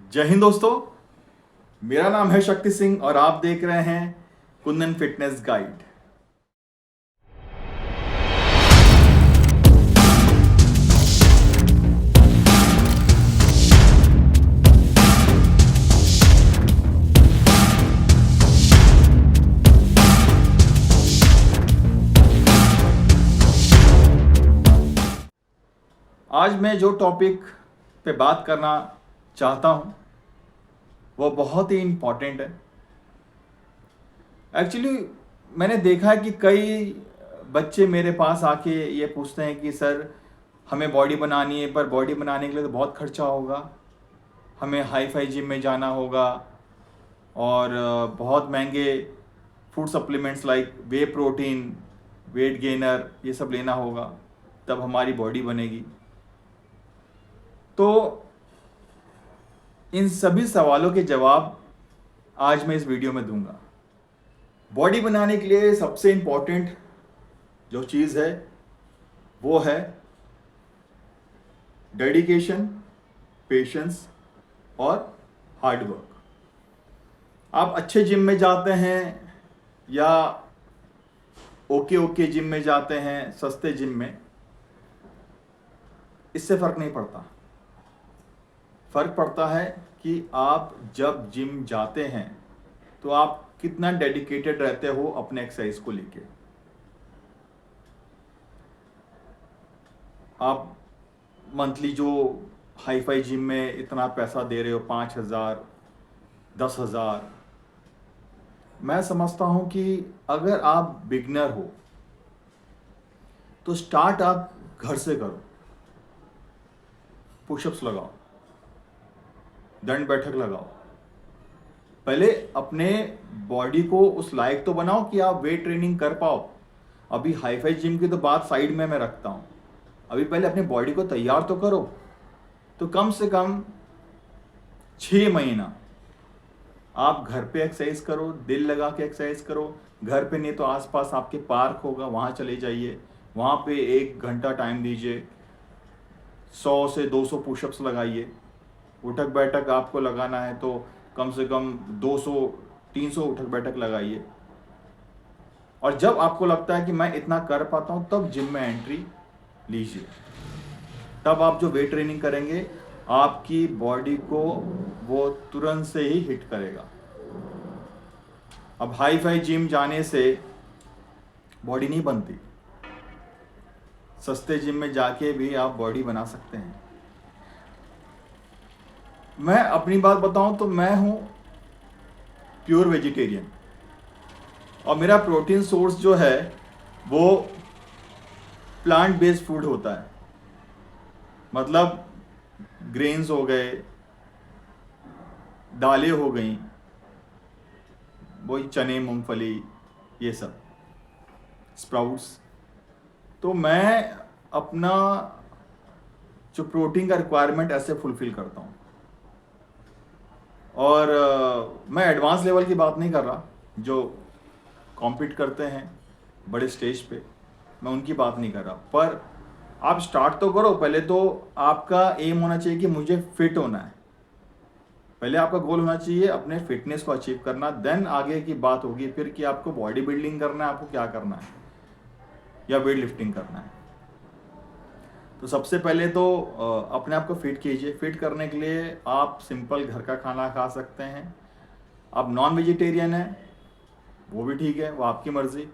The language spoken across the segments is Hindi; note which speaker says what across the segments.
Speaker 1: जय हिंद दोस्तों। मेरा नाम है शक्ति सिंह और आप देख रहे हैं कुंदन फिटनेस गाइड। आज मैं जो टॉपिक पे बात करना चाहता हूं वो बहुत ही इम्पॉर्टेंट है। एक्चुअली मैंने देखा है कि कई बच्चे मेरे पास आके ये पूछते हैं कि सर हमें बॉडी बनानी है, पर बॉडी बनाने के लिए तो बहुत खर्चा होगा, हमें हाई फाई जिम में जाना होगा और बहुत महंगे फूड सप्लीमेंट्स लाइक वे प्रोटीन, वेट गेनर ये सब लेना होगा, तब हमारी बॉडी बनेगी। तो इन सभी सवालों के जवाब आज मैं इस वीडियो में दूंगा। बॉडी बनाने के लिए सबसे इम्पोर्टेंट जो चीज़ है वो है डेडिकेशन, पेशेंस और हार्ड वर्क। आप अच्छे जिम में जाते हैं या ओके जिम में जाते हैं, सस्ते जिम में, इससे फ़र्क नहीं पड़ता। फ़र्क पड़ता है कि आप जब जिम जाते हैं तो आप कितना डेडिकेटेड रहते हो अपने एक्सरसाइज को लेके। आप मंथली जो हाई फाई जिम में इतना पैसा दे रहे हो, 5,000, 10,000, मैं समझता हूं कि अगर आप बिगनर हो तो स्टार्ट आप घर से करो। पुशअप्स लगाओ, दंड बैठक लगाओ। पहले अपने बॉडी को उस लायक तो बनाओ कि आप वेट ट्रेनिंग कर पाओ। अभी हाई फाई जिम की तो बात साइड में मैं रखता हूँ, अभी पहले अपनी बॉडी को तैयार तो करो। तो कम से कम 6 महीना आप घर पे एक्सरसाइज करो, दिल लगा के एक्सरसाइज करो। घर पे नहीं तो आसपास आपके पार्क होगा, वहाँ चले जाइए, वहाँ पे 1 घंटा टाइम दीजिए, 100 से 200 पुशअप्स लगाइए। उठक बैठक आपको लगाना है तो कम से कम 200-300 उठक बैठक लगाइए। और जब आपको लगता है कि मैं इतना कर पाता हूँ तब जिम में एंट्री लीजिए। तब आप जो वेट ट्रेनिंग करेंगे आपकी बॉडी को वो तुरंत से ही हिट करेगा। अब हाई फाई जिम जाने से बॉडी नहीं बनती, सस्ते जिम में जाके भी आप बॉडी बना सकते हैं। मैं अपनी बात बताऊं तो मैं हूं प्योर वेजिटेरियन और मेरा प्रोटीन सोर्स जो है वो प्लांट बेस्ड फूड होता है। मतलब ग्रेन्स हो गए, दालें हो गई, वही चने, मूंगफली, ये सब स्प्राउट्स। तो मैं अपना जो प्रोटीन का रिक्वायरमेंट ऐसे फुलफिल करता हूँ। और मैं एडवांस लेवल की बात नहीं कर रहा, जो कॉम्पीट करते हैं बड़े स्टेज पे, मैं उनकी बात नहीं कर रहा। पर आप स्टार्ट तो करो। पहले तो आपका एम होना चाहिए कि मुझे फिट होना है। पहले आपका गोल होना चाहिए अपने फिटनेस को अचीव करना, देन आगे की बात होगी फिर कि आपको बॉडी बिल्डिंग करना है, आपको क्या करना है, या वेट लिफ्टिंग करना है। तो सबसे पहले तो अपने आप को फिट कीजिए। फिट करने के लिए आप सिंपल घर का खाना खा सकते हैं। आप नॉन वेजिटेरियन हैं वो भी ठीक है, वो आपकी मर्ज़ी।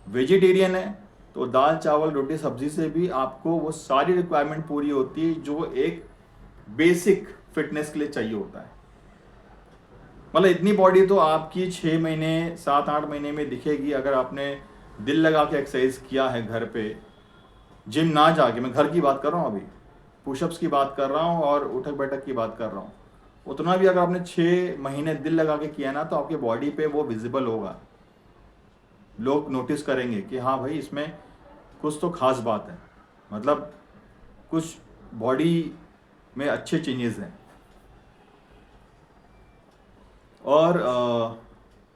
Speaker 1: वेजिटेरियन है तो दाल चावल रोटी सब्जी से भी आपको वो सारी रिक्वायरमेंट पूरी होती है जो एक बेसिक फिटनेस के लिए चाहिए होता है। मतलब इतनी बॉडी तो आपकी 6 महीने 7-8 महीने में दिखेगी अगर आपने दिल लगा के एक्सरसाइज किया है घर पे, जिम ना जाके। मैं घर की बात कर रहा हूँ, अभी पुशअप्स की बात कर रहा हूँ और उठक बैठक की बात कर रहा हूँ। उतना भी अगर आपने 6 महीने दिल लगा के किया ना तो आपके बॉडी पे वो विजिबल होगा। लोग नोटिस करेंगे कि हाँ भाई इसमें कुछ तो खास बात है, मतलब कुछ बॉडी में अच्छे चेंजेस हैं। और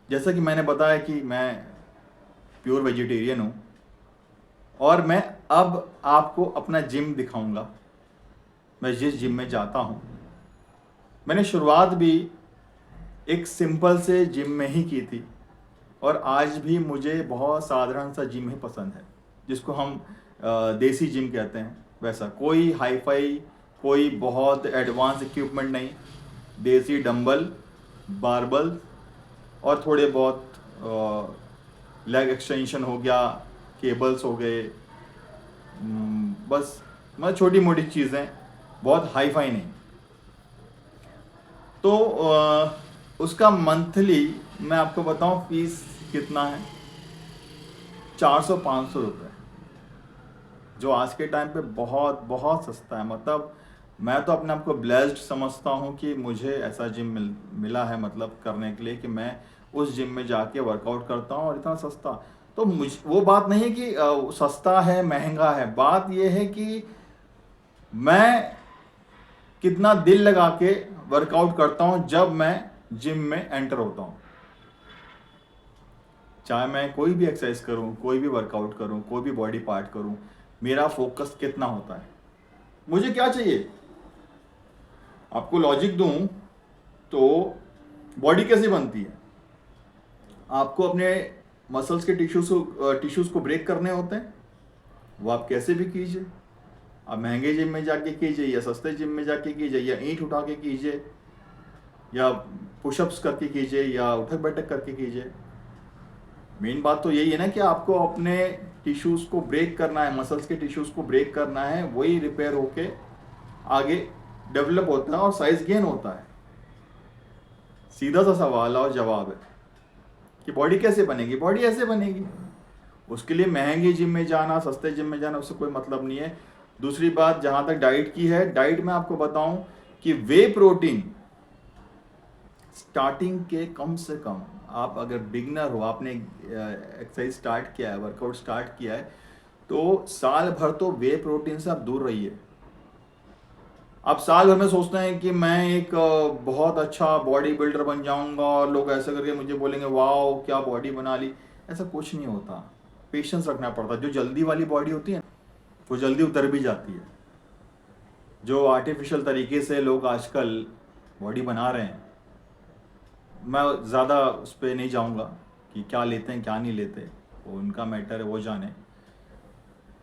Speaker 1: जैसा कि मैंने बताया कि मैं प्योर वेजिटेरियन हूँ और मैं अब आपको अपना जिम दिखाऊंगा। मैं जिस जिम में जाता हूँ मैंने शुरुआत भी एक सिंपल से जिम में ही की थी, और आज भी मुझे बहुत साधारण सा जिम ही पसंद है, जिसको हम देसी जिम कहते हैं। वैसा कोई हाई फाई, कोई बहुत एडवांस इक्विपमेंट नहीं, देसी डंबल, बारबल और थोड़े बहुत लेग एक्सटेंशन हो गया, केबल्स हो गए, बस मतलब छोटी मोटी चीज़ें, बहुत हाई फाई नहीं। तो उसका मंथली मैं आपको बताऊं फीस कितना है, 400-500 रुपये, जो आज के टाइम पे बहुत बहुत सस्ता है। मतलब मैं तो अपने आप को ब्लेस्ड समझता हूँ कि मुझे ऐसा जिम मिला है, मतलब करने के लिए, कि मैं उस जिम में जाके वर्कआउट करता हूँ और इतना सस्ता। तो मुझ वो बात नहीं है कि सस्ता है महंगा है, बात ये है कि मैं कितना दिल लगा के वर्कआउट करता हूँ जब मैं जिम में एंटर होता हूँ। चाहे मैं कोई भी एक्सरसाइज करूँ, कोई भी वर्कआउट करूँ, कोई भी बॉडी पार्ट करूँ, मेरा फोकस कितना होता है, मुझे क्या चाहिए। आपको लॉजिक दूं तो बॉडी कैसे बनती है, आपको अपने मसल्स के टिश्यूज को ब्रेक करने होते हैं, वो आप कैसे भी कीजिए। आप महंगे जिम में जाके कीजिए या सस्ते जिम में जाके कीजिए, या ईंट उठा के कीजिए, या पुशअप्स करके कीजिए, या उठक बैठक करके कीजिए, मेन बात तो यही है ना कि आपको अपने टिश्यूज को ब्रेक करना है, मसल्स के टिश्यूज को ब्रेक करना है, वही रिपेयर होके आगे डेवलप होता है और साइज गेन होता है। सीधा सा सवाल और जवाब है कि बॉडी कैसे बनेगी। बॉडी ऐसे बनेगी, उसके लिए महंगी जिम में जाना, सस्ते जिम में जाना, उससे कोई मतलब नहीं है। दूसरी बात जहां तक डाइट की है, डाइट में आपको बताऊं कि वे प्रोटीन स्टार्टिंग के कम से कम, आप अगर बिगनर हो, आपने एक्सरसाइज स्टार्ट किया है, वर्कआउट स्टार्ट किया है, तो साल भर तो वे प्रोटीन से आप दूर रहिए। आप साल भर में सोचते हैं कि मैं एक बहुत अच्छा बॉडी बिल्डर बन जाऊंगा और लोग ऐसे करके मुझे बोलेंगे वाओ क्या बॉडी बना ली, ऐसा कुछ नहीं होता। पेशेंस रखना पड़ता है। जो जल्दी वाली बॉडी होती है वो जल्दी उतर भी जाती है। जो आर्टिफिशियल तरीके से लोग आजकल बॉडी बना रहे हैं, मैं ज़्यादा उस पर नहीं जाऊंगा कि क्या लेते हैं क्या नहीं लेते, वो उनका मैटर है, वो जाने।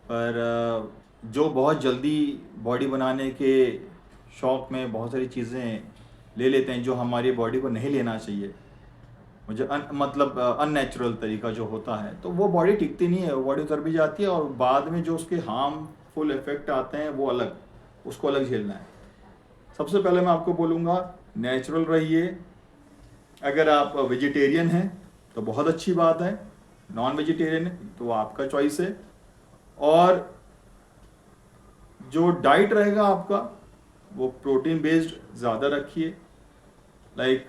Speaker 1: पर जो बहुत जल्दी बॉडी बनाने के शौक में बहुत सारी चीज़ें ले लेते हैं जो हमारी बॉडी को नहीं लेना चाहिए, मुझे मतलब अननेचुरल तरीका जो होता है, तो वो बॉडी टिकती नहीं है, वो बॉडी उतर भी जाती है, और बाद में जो उसके हार्मफुल इफेक्ट आते हैं वो अलग, उसको अलग झेलना है। सबसे पहले मैं आपको बोलूँगा नेचुरल रहिए। अगर आप वेजिटेरियन हैं तो बहुत अच्छी बात है, नॉन वेजिटेरियन है तो आपका चॉइस है। और जो डाइट रहेगा आपका वो प्रोटीन बेस्ड ज़्यादा रखिए। लाइक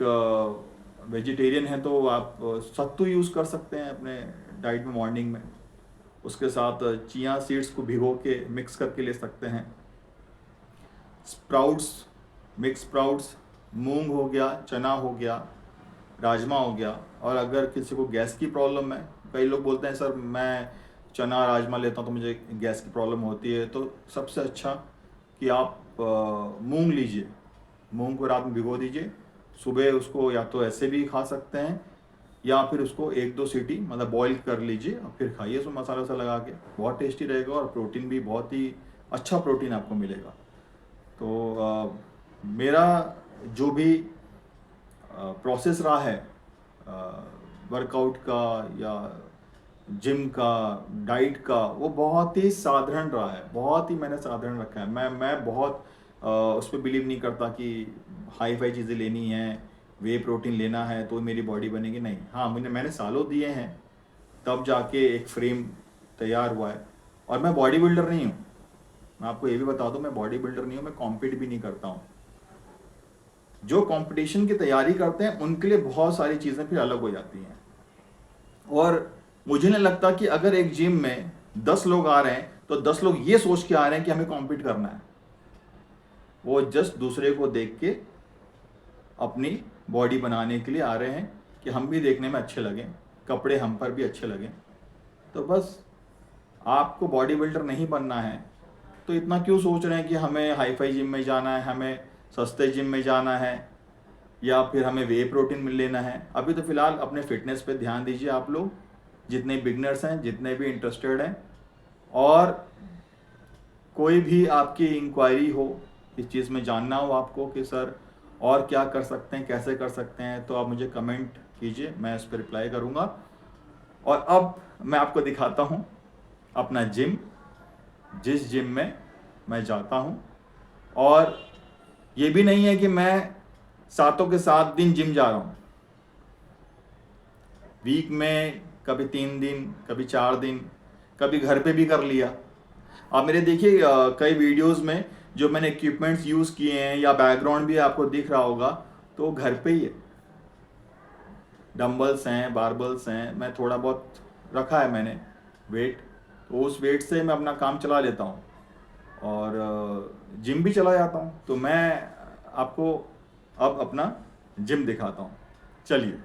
Speaker 1: वेजिटेरियन है तो आप सत्तू यूज़ कर सकते हैं अपने डाइट में मॉर्निंग में, उसके साथ चिया सीड्स को भिगो के मिक्स करके ले सकते हैं। स्प्राउट्स, मिक्स स्प्राउट्स, मूंग हो गया, चना हो गया, राजमा हो गया। और अगर किसी को गैस की प्रॉब्लम है, कई लोग बोलते हैं सर मैं चना राजमा लेता हूँ तो मुझे गैस की प्रॉब्लम होती है, तो सबसे अच्छा कि आप मूंग लीजिए, मूंग को रात में भिगो दीजिए, सुबह उसको या तो ऐसे भी खा सकते हैं या फिर उसको 1-2 सीटी मतलब बॉईल कर लीजिए और फिर खाइए उसमें मसाला वसा लगा के, बहुत टेस्टी रहेगा और प्रोटीन भी बहुत ही अच्छा प्रोटीन आपको मिलेगा। तो मेरा जो भी प्रोसेस रहा है वर्कआउट का या जिम का, डाइट का, वो बहुत ही साधारण रहा है, बहुत ही मैंने साधारण रखा है। मैं बहुत उस पर बिलीव नहीं करता कि हाई फाई चीज़ें लेनी है, वे प्रोटीन लेना है तो मेरी बॉडी बनेगी, नहीं। हाँ, मैंने सालों दिए हैं तब जाके एक फ्रेम तैयार हुआ है। और मैं बॉडी बिल्डर नहीं हूँ, मैं आपको ये भी बता दूँ, मैं बॉडी बिल्डर नहीं हूँ, मैं कॉम्पीट भी नहीं करता हूँ। जो कंपटीशन की तैयारी करते हैं उनके लिए बहुत सारी चीज़ें फिर अलग हो जाती हैं। और मुझे नहीं लगता कि अगर एक जिम में 10 लोग आ रहे हैं तो 10 लोग ये सोच के आ रहे हैं कि हमें कॉम्पीट करना है। वो जस्ट दूसरे को देख के अपनी बॉडी बनाने के लिए आ रहे हैं कि हम भी देखने में अच्छे लगें, कपड़े हम पर भी अच्छे लगें। तो बस आपको बॉडी बिल्डर नहीं बनना है तो इतना क्यों सोच रहे हैं कि हमें हाई फाई जिम में जाना है, हमें सस्ते जिम में जाना है या फिर हमें वे प्रोटीन लेना है। अभी तो फ़िलहाल अपने फिटनेस पे ध्यान दीजिए आप लोग, जितने बिगनर्स हैं, जितने भी इंटरेस्टेड हैं। और कोई भी आपकी इंक्वायरी हो, इस चीज़ में जानना हो आपको कि सर और क्या कर सकते हैं, कैसे कर सकते हैं, तो आप मुझे कमेंट कीजिए, मैं इस पर रिप्लाई करूँगा। और अब मैं आपको दिखाता हूँ अपना जिम, जिस जिम में मैं जाता हूँ। और ये भी नहीं है कि मैं 7 के 7 दिन जिम जा रहा हूँ, वीक में कभी 3 दिन, कभी 4 दिन, कभी घर पे भी कर लिया। आप मेरे देखिए कई वीडियोस में जो मैंने इक्विपमेंट्स यूज़ किए हैं या बैकग्राउंड भी आपको दिख रहा होगा, तो घर पे ही है। डंबल्स हैं, बारबल्स हैं, मैं थोड़ा बहुत रखा है मैंने वेट, तो उस वेट से मैं अपना काम चला लेता हूँ और जिम भी चला जाता हूँ। तो मैं आपको अब अपना जिम दिखाता हूँ, चलिए।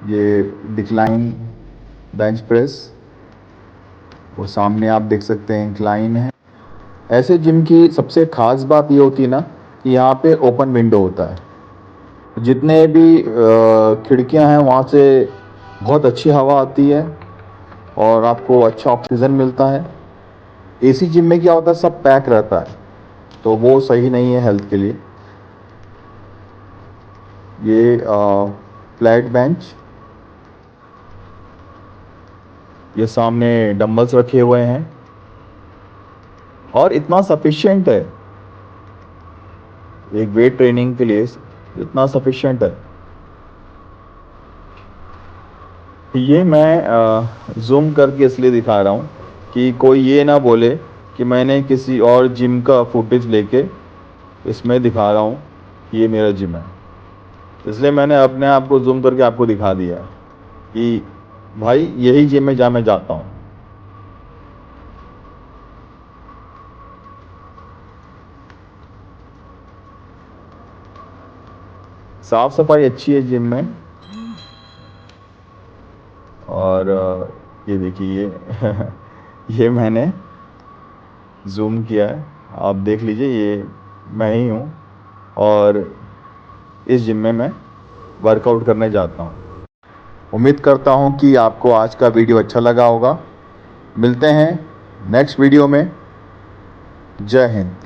Speaker 1: ये डिक्लाइन बेंच प्रेस, वो सामने आप देख सकते हैं इंक्लाइन है। ऐसे जिम की सबसे ख़ास बात ये होती है ना कि यहाँ पे ओपन विंडो होता है। जितने भी खिड़कियाँ हैं वहाँ से बहुत अच्छी हवा आती है और आपको अच्छा ऑक्सीजन मिलता है। एसी जिम में क्या होता है, सब पैक रहता है, तो वो सही नहीं है हेल्थ के लिए। ये फ्लैट बेंच, ये सामने डंबल्स रखे हुए हैं और इतना सफिशिएंट है एक वेट ट्रेनिंग के लिए, इतना सफिशिएंट है। ये मैं जूम करके इसलिए दिखा रहा हूँ कि कोई ये ना बोले कि मैंने किसी और जिम का फुटेज लेके इसमें दिखा रहा हूँ ये मेरा जिम है। इसलिए मैंने अपने आप को जूम करके आपको दिखा दिया कि भाई यही जिम में मैं जाता हूँ। साफ सफाई अच्छी है जिम में। और ये देखिए ये मैंने जूम किया है, आप देख लीजिए, ये मैं ही हूँ और इस जिम में मैं वर्कआउट करने जाता हूँ। उम्मीद करता हूँ कि आपको आज का वीडियो अच्छा लगा होगा। मिलते हैं नेक्स्ट वीडियो में। जय हिंद।